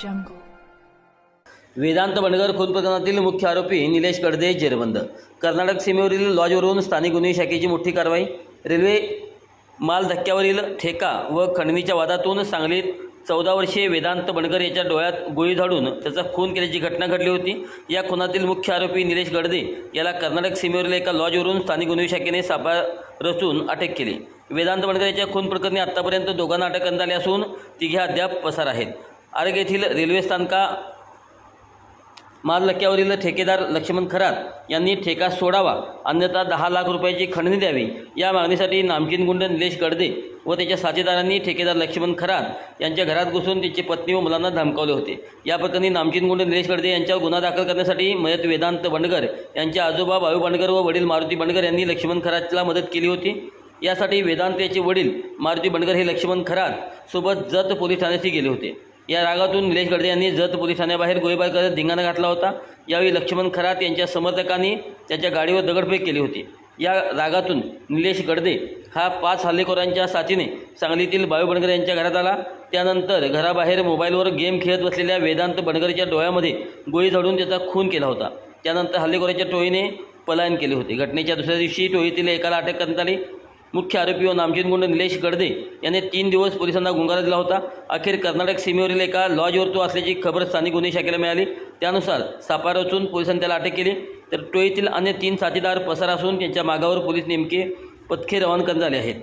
jungle. Vedanta Bandgar खून प्रकरणातील मुख्य आरोपी निलेश कडदे जेरबंद. कर्नाटक सीमेवरील लॉजवरून स्थानिक गुन्हे शाखेची मोठी कारवाई. रेल्वे माल धक्क्यावरील ठेका व खंडणीच्या वादातून सांगलीत 14 वर्षीय वेदांत बंडगर याच्या डोळ्यात गोळी झाडून त्याचा खून केल्याची घटना घडली होती. या खुनातील मुख्य आरोपी निलेश कडदे याला कर्नाटक सीमेवरील एका लॉजवरून स्थानिक गुन्हे शाखेने सापळा रचून अटक केली. वेदांत बंडगर याच्या खून प्रकरणी आत्तापर्यंत दोघांना अटक करण्यात आली असून तिघे अद्याप पसार आहेत. आर्ग येथील रेल्वे स्थानका माल धक्क्यावरील ठेकेदार लक्ष्मण खरात यांनी ठेका सोडावा अन्यथा 10 लाख रुपयाची खंडणी द्यावी या मागणीसाठी नामकीन गुंड निलेश कडदे व त्याच्या साथीदारांनी ठेकेदार लक्ष्मण खरात यांच्या घरात घुसून त्याची पत्नी व मुलांना धमकावले होते. या प्रकरणी नामकीन गुंड निलेश कडदे यांच्यावर गुन्हा दाखल करण्यासाठी मयत वेदांत बंडगर यांचे आजोबा बाळू बंडगर व वडील मारुती बंडगर यांनी लक्ष्मण खरातला मदत केली होती. यासाठी वेदांत याचे वडील मारुती बंडगर हे लक्ष्मण खरात सोबत जत पोलीस ठाण्याशी गेले होते. या रागातून निलेश कडदे यांनी जत पोलीस ठाण्याबाहेर गोळीबार करत धिंगाणा घातला होता. यावेळी लक्ष्मण खरात यांच्या समर्थकांनी त्याच्या गाडीवर दगडफेक केली होती. या रागातून निलेश कडदे हा 5 हल्लेखोरांच्या साथीने सांगलीतील बाळू बंडगर यांच्या घरात आला. त्यानंतर घराबाहेर मोबाईलवर गेम खेळत बसलेल्या वेदांत बंडगरच्या डोळ्यामध्ये गोळी झाडून त्याचा खून केला होता. त्यानंतर हल्लेखोरांच्या टोळीने पलायन केले होते. घटनेच्या दुसऱ्या दिवशी टोळीतील एकाला अटक करण्यात आली. मुख्य आरोपी व नामचीन गुंड निलेश कडदे याने 3 दिवस पोलिसांना गुंगारा दिला होता. अखेर कर्नाटक सीमेवरील एका लॉजवर तो असल्याची खबर स्थानिक गुन्हे शाखेला मिळाली. त्यानुसार सापळा रचून पोलिसांनी त्याला अटक केली. तर टोळीतील अन्य 3 साथीदार पसार असून त्यांच्या मागावर पोलीस नेमके पथके रवाना करण्यात आले आहेत.